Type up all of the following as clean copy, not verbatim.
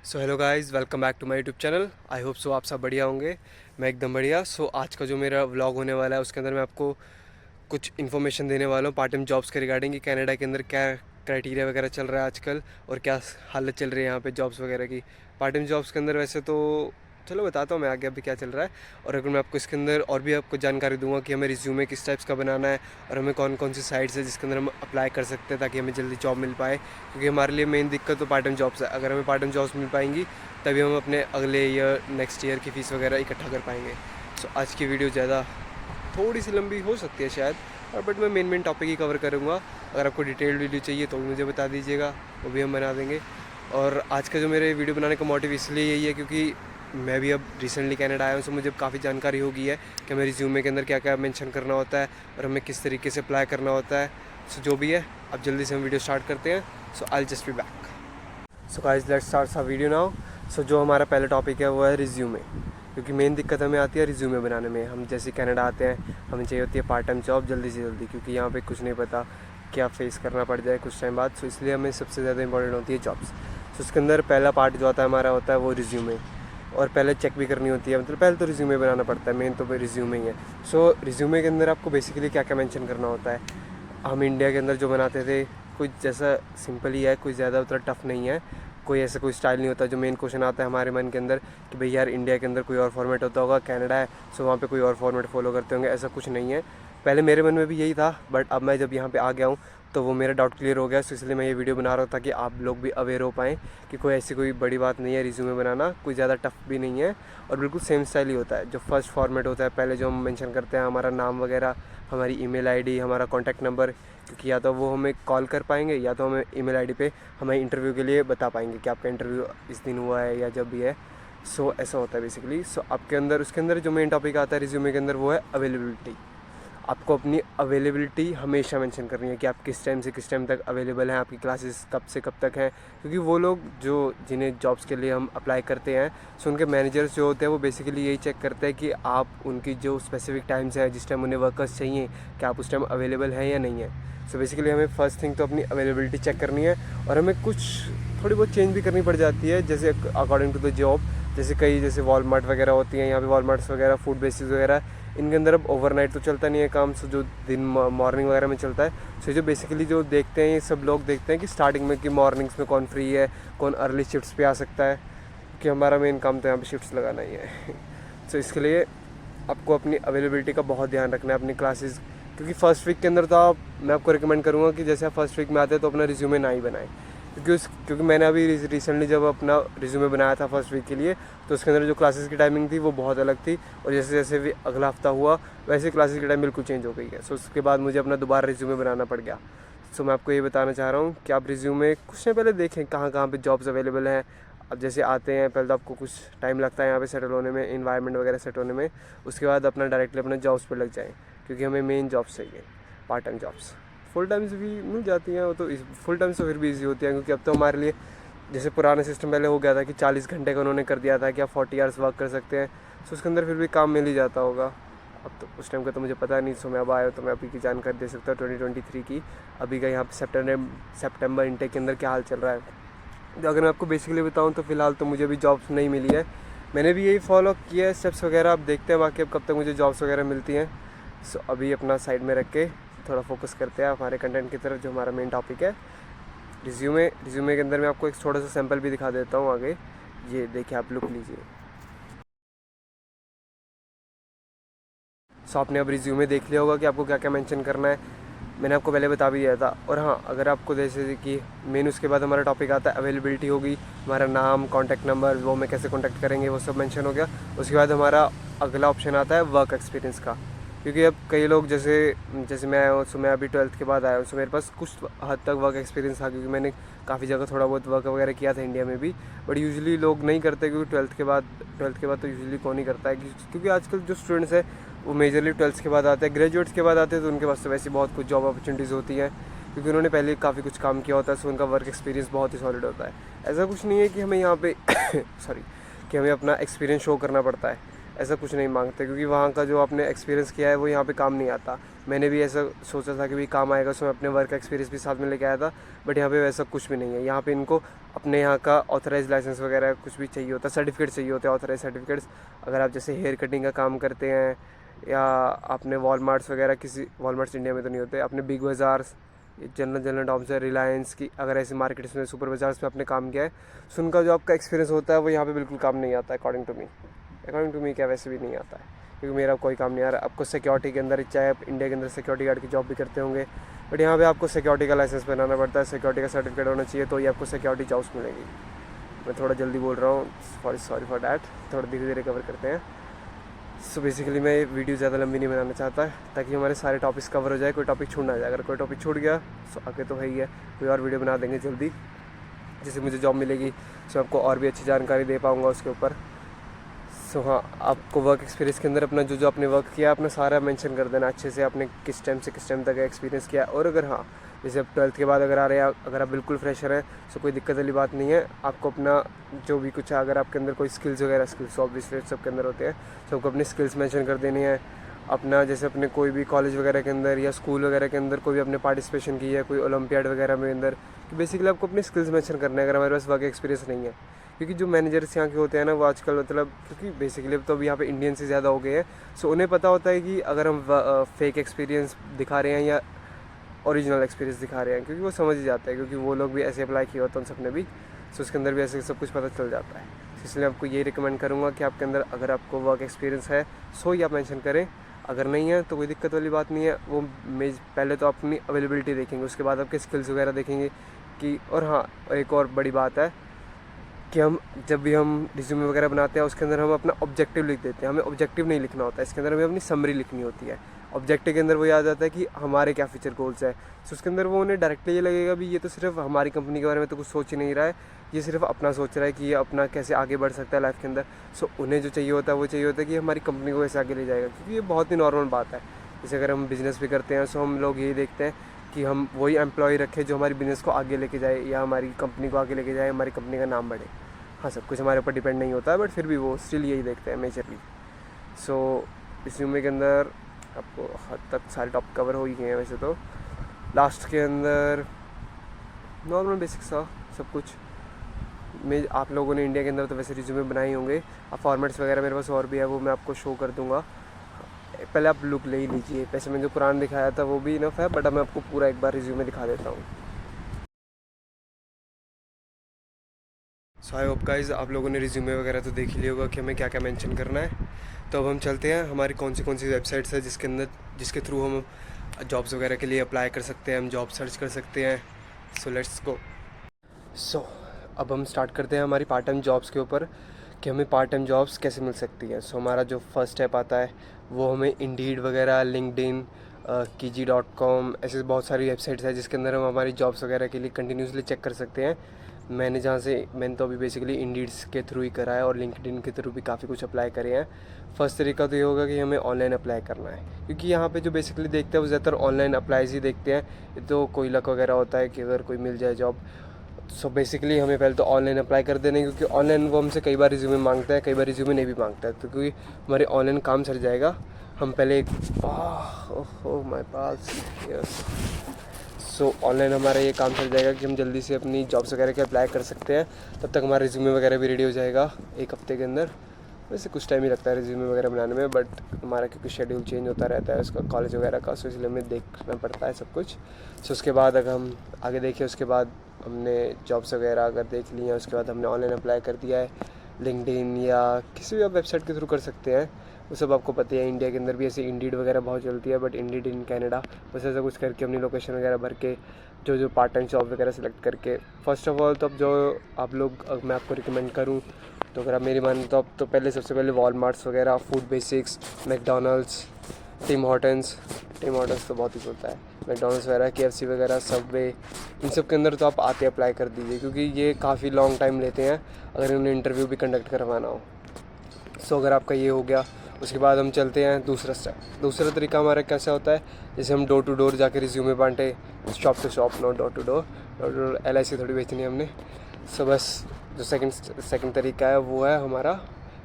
So hello guys, welcome back to my YouTube channel. I hope so आप सब बढ़िया होंगे। मैं एकदम बढ़िया। आज का जो मेरा व्लॉग होने वाला है उसके अंदर मैं आपको कुछ इन्फॉर्मेशन देने वाला हूँ पार्ट टाइम जॉब्स के रिगार्डिंग, कि कनाडा के अंदर क्या क्राइटेरिया वगैरह चल रहा है आजकल और क्या हालत चल रही है यहाँ पे जॉब्स वगैरह की। पार्ट टाइम जॉब्स के अंदर वैसे तो चलो बताता हूँ मैं आगे अभी क्या चल रहा है। और अगर मैं आपको इसके अंदर और भी आपको जानकारी दूंगा कि हमें रिज्यूमे किस टाइप्स का बनाना है और हमें कौन कौन सी साइट्स है जिसके अंदर हम अप्लाई कर सकते हैं ताकि हमें जल्दी जॉब मिल पाए, क्योंकि हमारे लिए मेन दिक्कत तो पार्ट टाइम जॉब्स है। अगर हमें पार्ट टाइम जॉब्स मिल पाएंगी तभी हम अपने अगले ईयर नेक्स्ट ईयर की फ़ीस वगैरह इकट्ठा कर पाएंगे। आज की वीडियो ज़्यादा थोड़ी सी लंबी हो सकती है शायद, और बट मैं मेन टॉपिक ही कवर करूँगा। अगर आपको डिटेल्ड वीडियो चाहिए तो मुझे बता दीजिएगा, वो भी हम बना देंगे। और आज का जो मेरे वीडियो बनाने का मोटिव इसलिए यही है क्योंकि मैं भी अब रिसेंटली कनाडा आया हूँ, सो मुझे काफ़ी जानकारी हो गई है कि हमें रिज्यूमे के अंदर क्या क्या मेंशन करना होता है और हमें किस तरीके से अप्लाई करना होता है। सो जो भी है, अब जल्दी से हम वीडियो स्टार्ट करते हैं। So I just be back. So guys let's start सा वीडियो नाउ। सो जो हमारा पहला टॉपिक है वो है रिज्यूमे, क्योंकि मेन दिक्कत हमें आती है रिज्यूमे बनाने में। हम जैसे कनाडा आते हैं हमें चाहिए होती है पार्ट टाइम जॉब जल्दी से जल्दी, क्योंकि यहाँ पे कुछ नहीं पता क्या फेस करना पड़ जाए कुछ टाइम बाद। सो इसलिए हमें सबसे ज़्यादा इंपॉर्टेंट होती है जॉब्स। सो उसके अंदर पहला पार्ट जो आता है हमारा होता है वो रिज्यूमे, और पहले चेक भी करनी होती है, मतलब पहले तो रिज्यूमे बनाना पड़ता है, मेन तो रिज्यूमे ही है। सो रिज्यूमे के अंदर आपको बेसिकली क्या क्या मेंशन करना होता है। हम इंडिया के अंदर जो बनाते थे कुछ जैसा सिंपल ही है, कोई ज़्यादा उतना टफ नहीं है, कोई ऐसा कोई स्टाइल नहीं होता। जो मेन क्वेश्चन आता है हमारे मन के अंदर कि भाई यार इंडिया के अंदर कोई और फॉर्मेट होता होगा, कनाडा है सो वहाँ पे कोई और फॉर्मेट फॉलो करते होंगे, ऐसा कुछ नहीं है। पहले मेरे मन में भी यही था, बट अब मैं जब यहाँ पे आ गया हूँ तो वो मेरा डाउट क्लियर हो गया। सो इसलिए मैं ये वीडियो बना रहा हूँ ताकि आप लोग भी अवेयर हो पाएँ कि कोई ऐसी कोई बड़ी बात नहीं है रिज्यूमे बनाना, कोई ज़्यादा टफ भी नहीं है और बिल्कुल सेम स्टाइल ही होता है। जो फर्स्ट फॉर्मेट होता है पहले जो हम मेंशन करते हैं हमारा नाम वगैरह, हमारी ईमेल आईडी, हमारा कॉन्टैक्ट नंबर, क्योंकि या तो वो हमें कॉल कर पाएंगे या तो हमें ईमेल आईडी पे हमें इंटरव्यू के लिए बता पाएंगे कि आपका इंटरव्यू इस दिन हुआ है या जब भी है। सो ऐसा होता है बेसिकली। सो आपके अंदर उसके अंदर जो मेन टॉपिक आता है रिज्यूमे के अंदर वो है अवेलेबिलिटी। आपको अपनी अवेलेबिलिटी हमेशा मेंशन करनी है कि आप किस टाइम से किस टाइम तक अवेलेबल हैं, आपकी क्लासेस कब से कब तक हैं, क्योंकि वो लोग जो जिन्हें जॉब्स के लिए हम अप्लाई करते हैं सो उनके मैनेजर्स जो होते हैं वो बेसिकली यही चेक करते हैं कि आप उनकी जो स्पेसिफिक टाइम्स हैं जिस टाइम उन्हें वर्कर्स चाहिए कि आप उस टाइम अवेलेबल हैं या नहीं है। सो बेसिकली हमें फर्स्ट थिंग तो अपनी अवेलेबिलिटी चेक करनी है, और हमें कुछ थोड़ी बहुत चेंज भी करनी पड़ जाती है जैसे अकॉर्डिंग टू द जॉब। जैसे कई जैसे वॉलमार्ट वगैरह होती हैं, यहाँ पे वॉलमार्ट्स वगैरह, फूड बेसिस वगैरह, इनके अंदर अब ओवरनाइट तो चलता नहीं है काम। सो जो दिन मॉर्निंग वगैरह में चलता है। सो जो बेसिकली जो देखते हैं ये सब लोग देखते हैं कि स्टार्टिंग में कि मॉर्निंग्स में कौन फ्री है, कौन अर्ली शिफ्ट्स पे आ सकता है, कि हमारा मेन काम तो यहाँ पे शिफ्ट्स लगाना ही है। सो इसके लिए आपको अपनी अवेलेबिलिटी का बहुत ध्यान रखना है अपनी क्लासेस, क्योंकि फ़र्स्ट वीक के अंदर तो मैं आपको रिकमेंड करूँगा कि जैसे आप फर्स्ट वीक में आते हैं तो अपना रिज्यूमे ना ही बनाएं, क्योंकि मैंने अभी रिसेंटली जब अपना रिज्यूमे बनाया था फर्स्ट वीक के लिए तो उसके अंदर जो क्लासेस की टाइमिंग थी वो बहुत अलग थी, और जैसे जैसे भी अगला हफ्ता हुआ वैसे क्लासेस की टाइम बिल्कुल चेंज हो गई है। सो उसके बाद मुझे अपना दोबारा रिज्यूमे बनाना पड़ गया। सो मैं आपको ये बताना चाह रहा हूँ कि आप रिज्यूमे कुछ टाइम पहले देखें कहाँ कहाँ पे जॉब्स अवेलेबल हैं। अब जैसे आते हैं पहले तो आपको कुछ टाइम लगता है यहाँ पे सेटल होने में, इन्वायरमेंट वगैरह सेट होने में, उसके बाद अपना डायरेक्टली अपने जॉब्स पर लग जाएँ, क्योंकि हमें मेन जॉब्स चाहिए, part time jobs. Full times भी मिल जाती हैं, वो तो फुल टाइम्स तो फिर भी ईजी होती है, क्योंकि अब तो हमारे लिए जैसे पुराना सिस्टम पहले हो गया था कि 40 घंटे का उन्होंने कर दिया था कि आप 40 आवर्स वर्क कर सकते हैं। सो उसके अंदर फिर भी काम मिल ही जाता होगा। अब तो उस टाइम का तो मुझे पता नहीं, सो मैं अब आया तो मैं अभी की जानकारी दे सकता हूँ 2023 की, अभी का यहाँ पे सितंबर इंटेक के अंदर क्या हाल चल रहा है। तो अगर मैं आपको बेसिकली बताऊँ तो फ़िलहाल तो मुझे अभी जॉब्स नहीं मिली है, मैंने भी यही फॉलो किया है स्टेप्स वगैरह। अब देखते हैं बाकी अब कब तक मुझे जॉब्स वगैरह मिलती हैं। सो अभी अपना साइड में रख के थोड़ा फोकस करते हैं हमारे कंटेंट की तरफ, जो हमारा मेन टॉपिक है रिज्यूमे के अंदर मैं आपको एक छोटा सा सैंपल भी दिखा देता हूँ आगे। ये देखिए, आप लुक लीजिए। सो आपने अब रिज्यूमे देख लिया होगा कि आपको क्या क्या मेंशन करना है, मैंने आपको पहले बता भी दिया था। और हाँ, अगर आपको जैसे कि मेन उसके बाद हमारा टॉपिक आता है अवेलेबिलिटी होगी, हमारा नाम, कॉन्टैक्ट नंबर, वो हमें कैसे कॉन्टैक्ट करेंगे वो सब मेंशन हो गया। उसके बाद हमारा अगला ऑप्शन आता है वर्क एक्सपीरियंस का, क्योंकि अब कई लोग जैसे जैसे मैं आया हूँ, सो मैं अभी 12th के बाद आया हूँ, सो मेरे पास कुछ हद तक वर्क एक्सपीरियंस था, क्योंकि मैंने काफ़ी जगह थोड़ा बहुत वर्क वगैरह किया था इंडिया में भी। बट यूजुअली लोग नहीं करते, क्योंकि ट्वेल्थ के बाद तो यूजुअली कौन ही करता है, क्योंकि आजकल जो स्टूडेंट्स हैं वो मेजरली 12th के बाद आते हैं, ग्रेजुएट्स के बाद आते हैं तो उनके पास तो वैसे बहुत कुछ जॉब अपॉर्चुनिटीज़ होती हैं, क्योंकि उन्होंने पहले काफ़ी कुछ काम किया होता है। सो उनका वर्क एक्सपीरियंस बहुत ही सॉलिड होता है। ऐसा कुछ नहीं है कि हमें यहाँ पे सॉरी कि हमें अपना एक्सपीरियंस शो करना पड़ता है, ऐसा कुछ नहीं मांगते, क्योंकि वहाँ का जो आपने एक्सपीरियंस किया है वो यहाँ पे काम नहीं आता। मैंने भी ऐसा सोचा था कि भी काम आएगा, सो मैं अपने वर्क एक्सपीरियंस भी साथ में लेके आया था, बट यहाँ पे वैसा कुछ भी नहीं है। यहाँ पे इनको अपने यहाँ का ऑथराइज लाइसेंस वगैरह कुछ भी चाहिए होता है, सर्टिफिकेट चाहिए होते हैं, ऑथराइज सर्टिफिकेट्स। अगर आप जैसे हेयर कटिंग का काम करते हैं, या आपने वॉलमार्ट्स वगैरह, किसी वॉलमार्ट्स इंडिया में तो नहीं होते, अपने बिग बाज़ार्स, जनरल टॉम्स है, रिलायंस की, अगर ऐसे मार्केट्स में, सुपर बाज़ार्स में आपने काम किया है, सो उनका जो आपका एक्सपीरियंस होता है वो यहाँ पे बिल्कुल काम नहीं आता है। अकॉर्डिंग टू मी क्या वैसे भी नहीं आता है, क्योंकि मेरा कोई काम नहीं आ रहा। आपको सिक्योरिटी के अंदर, चाहे आप इंडिया के अंदर सिक्योरिटी गार्ड की जॉब भी करते होंगे, बट यहाँ पे आपको सिक्योरिटी का लाइसेंस बनाना पड़ता है, सिक्योरिटी का सर्टिफिकेट होना चाहिए, तो ही आपको सिक्योरिटी जॉब्स मिलेगी। मैं थोड़ा जल्दी बोल रहा हूँ, सॉरी फॉर डैट, थोड़ा धीरे धीरे कवर करते हैं। सो बेसिकली मैं वीडियो ज़्यादा लंबी नहीं बनाना चाहता, ताकि हमारे सारे टॉपिक्स कवर हो जाए, कोई टॉपिक छूट ना जाए। अगर कोई टॉपिक छूट गया सो आगे तो है ही है, कोई और वीडियो बना देंगे जल्दी, जिससे मुझे जॉब मिलेगी, सो आपको और भी अच्छी जानकारी दे पाऊँगा उसके ऊपर। सो हाँ, आपको वर्क एक्सपीरियंस के अंदर अपना जो आपने वर्क किया, अपना सारा मेंशन कर देना अच्छे से, आपने किस टाइम से किस टाइम तक एक्सपीरियंस किया। और अगर हाँ, जैसे आप 12th के बाद अगर आ रहे हैं, अगर आप बिल्कुल फ्रेशर हैं, सो कोई दिक्कत वाली बात नहीं है। आपको अपना जो भी कुछ है, अगर आपके अंदर कोई स्किल्स वगैरह, स्किल्स ऑब्वियसली सबके अंदर होते हैं, सो आपको अपनी स्किल्स मेंशन कर देनी है। अपना जैसे अपने कोई भी कॉलेज वगैरह के अंदर या स्कूल वगैरह के अंदर कोई भी अपने पार्टिसिपेशन की है, कोई ओलंपियाड वगैरह में अंदर, कि बेसिकली आपको अपनी स्किल्स मेंशन करना है, अगर हमारे पास वर्क एक्सपीरियंस नहीं है। क्योंकि जो मैनेजर्स यहाँ के होते हैं ना, वो आजकल मतलब, क्योंकि बेसिकली तो अब यहाँ पे इंडियन से ज़्यादा हो गए हैं, सो उन्हें पता होता है कि अगर हम फेक एक्सपीरियंस दिखा रहे हैं या ओरिजिनल एक्सपीरियंस दिखा रहे हैं, क्योंकि वो समझ ही जाता है, क्योंकि वो लोग भी ऐसे अप्लाई किया होता है उन सबने भी, सो उसके अंदर भी ऐसे सब कुछ पता चल जाता है। इसलिए आपको ये रिकमेंड करूँगा कि आपके अंदर अगर आपको वर्क एक्सपीरियंस है, सो ही आप मेंशन करें। अगर नहीं है तो कोई दिक्कत वाली बात नहीं है। वो पहले तो अपनी अवेलेबिलिटी देखेंगे, उसके बाद आपके स्किल्स वगैरह देखेंगे कि। और हाँ, एक और बड़ी बात है कि हम जब भी हम रिज्यूमे वगैरह बनाते हैं, उसके अंदर हम अपना ऑब्जेक्टिव लिख देते हैं। हमें ऑब्जेक्टिव नहीं लिखना होता है, इसके अंदर हमें अपनी समरी लिखनी होती है। ऑब्जेक्टिव के अंदर वो याद आता है कि हमारे क्या फ्यूचर गोल्स है, सो उसके अंदर वो उन्हें डायरेक्टली ये लगेगा भी ये तो सिर्फ हमारी कंपनी के बारे में तो कुछ सोच ही नहीं रहा है, ये सिर्फ अपना सोच रहा है कि ये अपना कैसे आगे बढ़ सकता है लाइफ के अंदर। सो उन्हें जो चाहिए होता है वो चाहिए होता है कि हमारी कंपनी को कैसे आगे ले जाएगा, क्योंकि ये बहुत ही नॉर्मल बात है। जैसे अगर हम बिज़नेस भी करते हैं, सो हम लोग यही देखते हैं कि हम वही एम्प्लॉय रखें जो हमारी बिज़नेस को आगे लेके जाए, या हमारी कंपनी को आगे लेके जाए, हमारी कंपनी का नाम बढ़े। हाँ, सब कुछ हमारे ऊपर डिपेंड नहीं होता है, बट फिर भी वो स्टिल यही देखते हैं मेजरली। सो इस रिज्यूमे के अंदर आपको हद तक सारे टॉपिक कवर हो ही गए हैं। वैसे तो लास्ट के अंदर नॉर्मल बेसिक सा सब कुछ में आप लोगों ने इंडिया के अंदर तो वैसे रिज्यूमे बनाए ही होंगे। आप फॉर्मेट्स वगैरह मेरे पास और भी है, वो मैं आपको शो कर दूँगा। पहले आप लुक ले ही लीजिए। वैसे मैंने जो पुराना दिखाया था वो भी इनफ है, बट अब मैं आपको पूरा एक बार रिज्यूमे दिखा देता हूँ। सो आई होप गाइस, आप लोगों ने रिज्यूमे वगैरह तो देख ही लिया होगा कि हमें क्या क्या मेंशन करना है। तो अब हम चलते हैं, हमारी कौन सी वेबसाइट्स है जिसके थ्रू हम जॉब्स वगैरह के लिए अप्लाई कर सकते हैं, हम जॉब सर्च कर सकते हैं। So let's go. सो अब हम स्टार्ट करते हैं हमारी पार्ट टाइम जॉब्स के ऊपर, कि हमें पार्ट टाइम जॉब्स कैसे मिल सकती हैं। सो हमारा जो फर्स्ट स्टेप आता है वो हमें इंडीड वगैरह, लिंक्डइन, Kijji.com, ऐसे बहुत सारी वेबसाइट्स है जिसके अंदर हम हमारी जॉब्स वगैरह के लिए कंटिन्यूसली चेक कर सकते हैं। मैंने तो अभी बेसिकली इंडीड्स के थ्रू ही करा है, और लिंक्डइन के थ्रू भी काफ़ी कुछ अप्लाई करे हैं। फर्स्ट तरीका तो ये होगा कि हमें ऑनलाइन अप्लाई करना है, क्योंकि यहाँ पे जो बेसिकली देखते हैं वो ज़्यादातर ऑनलाइन अप्लाईज ही देखते हैं। तो कोई लक वगैरह होता है कि अगर कोई मिल जाए जॉब। सो बेसिकली हमें पहले तो ऑनलाइन अप्लाई कर देना है, क्योंकि ऑनलाइन वो हमसे कई बार रिज्यूमे मांगता है, कई बार रिज्यूमे नहीं भी मांगता है। तो क्योंकि हमारे ऑनलाइन काम सर जाएगा, हम पहले एक oh my pass yes. So online हमारा ये काम चल जाएगा कि हम जल्दी से अपनी जॉब्स वगैरह के अप्लाई कर सकते हैं। तब तक हमारा रिज्यूमे वगैरह भी रेडी हो जाएगा 1 हफ्ते के अंदर। वैसे कुछ टाइम ही लगता है रिज्यूमे वगैरह बनाने में, बट हमारा क्योंकि शेड्यूल चेंज होता रहता है उसका, कॉलेज वगैरह का, सो इसलिए हमें देखना पड़ता है सब कुछ। सो उसके बाद अगर हम आगे देखें, उसके बाद हमने जॉब्स वगैरह अगर देख ली हैं, उसके बाद हमने ऑनलाइन अप्लाई कर दिया है, लिंक्डइन या किसी भी आप वेबसाइट के थ्रू कर सकते हैं। वो सब आपको पता है, इंडिया के अंदर भी ऐसे इंडीड वगैरह बहुत चलती है, बट इंडीड इन कनाडा। बस ऐसा कुछ करके अपनी लोकेशन वगैरह भर के जो पार्ट टाइम जॉब वगैरह सेलेक्ट करके, फर्स्ट ऑफ ऑल तो अब जो आप लोग, मैं आपको रिकमेंड करूँ तो अगर आप मेरी माने तो अब तो पहले सबसे पहले वॉलमार्ट्स वगैरह, Food Basics, McDonald's, Tim Hortons तो बहुत ही चलता है, मैकडोनल्ड्स वगैरह, KFC वगैरह, सबवे, इन सब के अंदर तो आप आते अप्लाई कर दीजिए, क्योंकि ये काफ़ी लॉन्ग टाइम लेते हैं अगर उन्हें इंटरव्यू भी कंडक्ट करवाना हो। सो अगर आपका ये हो गया, उसके बाद हम चलते हैं दूसरा स्टेप। दूसरा तरीका हमारा कैसा होता है, जैसे हम डोर टू डोर जाके रिज्यूमे बांटे, shop to shop, no door to door, LIC थोड़ी बेचनी है हमने। सो बस जो सेकंड तरीका है वो है हमारा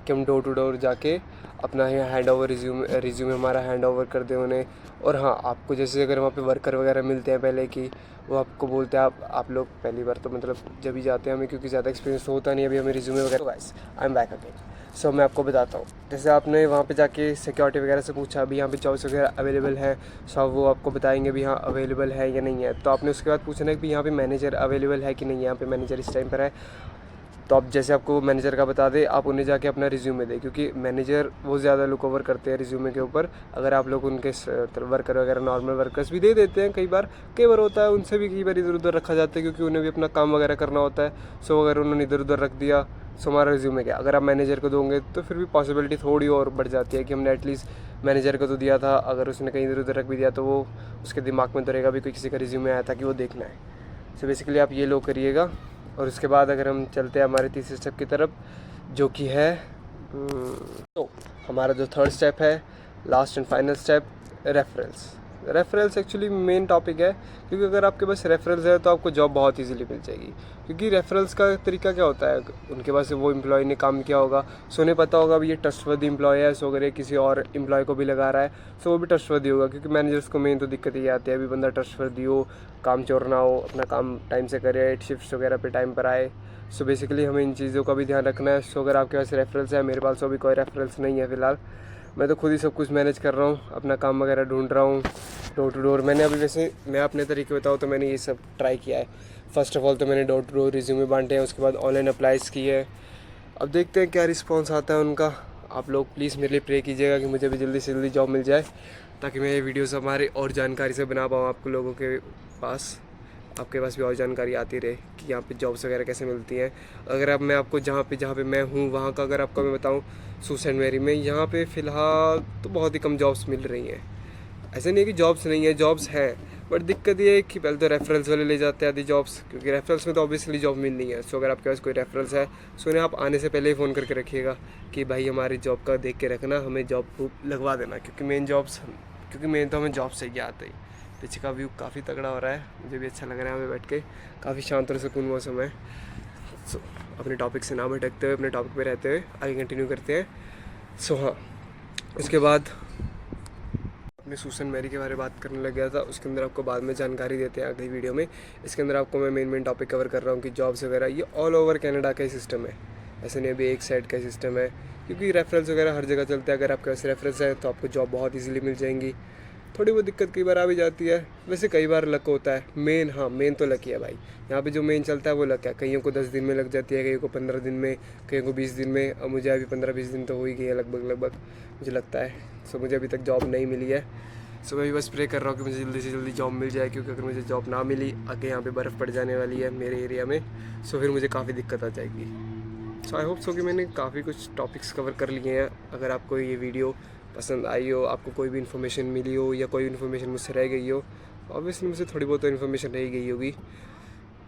कि हम डोर टू डोर जाके अपना यहाँ हैंड ओवर रिज्यूमे हमारा हैंड ओवर कर दें उन्हें। और हाँ, आपको जैसे अगर वहाँ पे वर्कर वगैरह मिलते हैं पहले की, वो आपको बोलते हैं आप लोग पहली बार तो मतलब जब भी जाते हैं हमें, क्योंकि ज़्यादा एक्सपीरियंस तो होता नहीं अभी हमें रिज्यूमे वगैरह। Guys I am back again. So मैं आपको बताता हूँ, जैसे आपने वहाँ पे जाके सिक्योरिटी वगैरह से पूछा अभी यहाँ पे जॉब्स वगैरह अवेलेबल है, सो वो आपको बताएंगे भी हाँ अवेलेबल है या नहीं है। तो आपने उसके बाद पूछना है कि यहाँ पे मैनेजर अवेलेबल है कि नहीं है, यहाँ पे मैनेजर इस टाइम पर है। तो आप जैसे आपको मैनेजर का बता दे, आप उन्हें जाके अपना रिज्यूमे दें, क्योंकि मैनेजर वो ज़्यादा लुक ओवर करते हैं रिज्यूमे के ऊपर। अगर आप लोग उनके वर्कर वगैरह नॉर्मल वर्कर्स भी दे देते हैं, कई बार होता है उनसे भी कई बार इधर उधर रखा जाता है, क्योंकि उन्हें भी अपना काम वगैरह करना होता है। सो अगर उन्होंने इधर उधर रख दिया, सो हमारा रिज्यूमे क्या, अगर आप मैनेजर को दोगे तो फिर भी पॉसिबिलिटी थोड़ी और बढ़ जाती है कि हमने एटलीस्ट मैनेजर को तो दिया था। अगर उसने कहीं इधर उधर रख भी दिया तो वो उसके दिमाग में तो रहेगा भी कोई किसी का रिज्यूमे आया था कि वो देखना है। सो बेसिकली आप ये लो करिएगा। और उसके बाद अगर हम चलते हैं हमारे तीसरे स्टेप की तरफ, जो कि है तो हमारा जो थर्ड स्टेप है, last and final step, reference. Reference actually main topic है, क्योंकि अगर आपके पास रेफरेंस है तो आपको जॉब बहुत इजीली मिल जाएगी। क्योंकि रेफरेंस का तरीका क्या होता है, उनके पास वो एम्प्लॉय ने काम किया होगा, सो उन्हें पता होगा भी ये ट्रस्टवर्दी एम्प्लॉय है। सो अगर ये किसी और एम्प्लॉय को भी लगा रहा है सो वो भी ट्रस्टवर्दी होगा, क्योंकि मैनेजर्स को मेन तो दिक्कत ये आती है अभी बंदा ट्रस्टवर्दी हो, काम चोर ना हो, अपना काम टाइम से करे, शिफ्ट वगैरह पे टाइम पर आए। सो बेसिकली हमें इन चीज़ों का भी ध्यान रखना है। सो अगर आपके पास रेफरेंस है, मेरे पास अभी कोई रेफरेंस नहीं है फ़िलहाल, मैं तो खुद ही सब कुछ मैनेज कर रहा हूँ, अपना काम वगैरह ढूंढ रहा हूँ डोर टू डोर। मैंने अभी वैसे मैं अपने तरीके बताऊँ तो मैंने ये सब ट्राई किया है। फ़र्स्ट ऑफ ऑल तो मैंने डोर टू डोर रिज्यूमे बांटे हैं, उसके बाद ऑनलाइन अप्लाईज़ किए है। अब देखते हैं क्या रिस्पॉन्स आता है उनका। आप लोग प्लीज़ मेरे लिए प्रे कीजिएगा कि मुझे भी जल्दी से जल्दी जॉब मिल जाए, ताकि मैं ये वीडियोज़ हमारे और जानकारी से बना पाऊँ आपको लोगों के पास, आपके पास भी और जानकारी आती रहे कि यहाँ पे जॉब्स वगैरह कैसे मिलती हैं। अगर अब मैं आपको जहाँ पे मैं हूँ वहाँ का अगर आपको मैं बताऊँ, सूस एंड मैरी में यहाँ पे फ़िलहाल तो बहुत ही कम जॉब्स मिल रही हैं। ऐसा नहीं है कि जॉब्स नहीं है, जॉब्स हैं, बट दिक्कत ये है कि पहले तो रेफरेंस वाले ले जाते हैं आधी जॉब्स, क्योंकि रेफरेंस में तो ऑब्वियसली जॉब मिलनी है। सो अगर आपके पास कोई रेफरेंस है सो उन्हें आप आने से पहले ही फ़ोन करके रखिएगा कि भाई हमारी जॉब का देख के रखना, हमें जॉब लगवा देना, क्योंकि मेन तो हमें जॉब चाहिए आते ही। पीछे का व्यू काफ़ी तगड़ा हो रहा है, मुझे भी अच्छा लग रहा है हमें बैठ के, काफ़ी शांत और सुकून मौसम है। सो अपने टॉपिक से ना भटकते हुए अपने टॉपिक पे रहते हुए आगे कंटिन्यू करते हैं। सो हाँ, उसके बाद अपने सूसन मैरी के बारे में बात करने लग गया था, उसके अंदर आपको बाद में जानकारी देते हैं अगली वीडियो में। इसके अंदर आपको मैं मेन टॉपिक कवर कर रहा हूँ कि जॉब्स वगैरह ये ऑल ओवर कनाडा का ही सिस्टम है, ऐसे नहीं अभी एक साइड का सिस्टम है, क्योंकि रेफरेंस वगैरह हर जगह चलता है। अगर आपके पास रेफरेंस है तो आपको जॉब बहुत ईजीली मिल जाएंगी। थोड़ी बहुत दिक्कत कई बार आ भी जाती है, वैसे कई बार लक होता है। मेन तो लक ही है भाई, यहाँ पे जो मेन चलता है वो लक है। कईयों को 10 दिन में लग जाती है, कईयों को 15 दिन में, कईयों को 20 दिन में। अब मुझे अभी 15-20 दिन तो हो ही गई है लगभग मुझे लगता है। सो मुझे अभी तक जॉब नहीं मिली है। सो मैं भी बस प्रे कर रहा हूँ कि मुझे जल्दी से जल्दी जॉब मिल जाए, क्योंकि अगर मुझे जॉब ना मिली, आगे यहाँ पे बर्फ़ पड़ जाने वाली है मेरे एरिया में, सो फिर मुझे काफ़ी दिक्कत आ जाएगी। सो आई होप सो कि मैंने काफ़ी कुछ टॉपिक्स कवर कर लिए हैं। अगर आपको ये वीडियो पसंद आई हो, आपको कोई भी इन्फॉर्मेशन मिली हो या कोई इन्फॉर्मेशन मुझसे रह गई हो, ऑब्वियसली मुझसे थोड़ी बहुत तो इन्फॉर्मेशन रह गई होगी।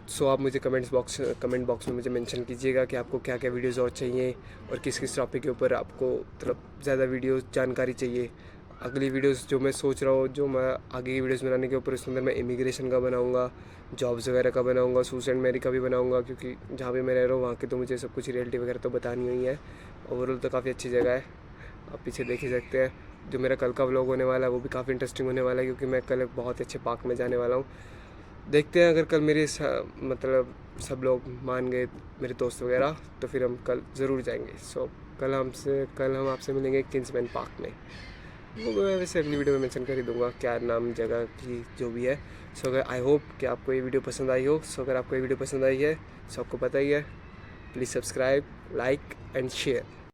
सो आप मुझे कमेंट बॉक्स में मुझे मेंशन कीजिएगा कि आपको क्या क्या वीडियोज़ और चाहिए और किस किस टॉपिक के ऊपर आपको मतलब ज़्यादा वीडियो जानकारी चाहिए। अगली वीडियोस जो मैं सोच रहा हूँ, जो मैं आगे की वीडियोस बनाने के ऊपर, उसके अंदर मैं इमिग्रेशन का बनाऊँगा, जॉब्स वगैरह का बनाऊँगा, सूस एंड मैरी का भी बनाऊँगा, क्योंकि जहाँ भी मैं रह रहा हूँ वहाँ की तो मुझे सब कुछ रियलिटी वगैरह तो बतानी हुई है। ओवरऑल तो काफ़ी अच्छी जगह है, आप पीछे देख ही सकते हैं। जो मेरा कल का व्लॉग होने वाला है वो भी काफ़ी इंटरेस्टिंग होने वाला है, क्योंकि मैं कल एक बहुत अच्छे पार्क में जाने वाला हूँ। देखते हैं, अगर कल मेरे मतलब सब लोग मान गए मेरे दोस्त वगैरह, तो फिर हम कल ज़रूर जाएंगे। सो कल हम आपसे मिलेंगे किंग्समैन पार्क में। वो मैं वैसे अगली वीडियो में मेंशन कर ही दूँगा क्या नाम जगह की जो भी है। सो अगर आई होप कि आपको ये वीडियो पसंद आई हो। सो अगर आपको ये वीडियो पसंद आई है, सो आपको पता ही है, please subscribe, like and share.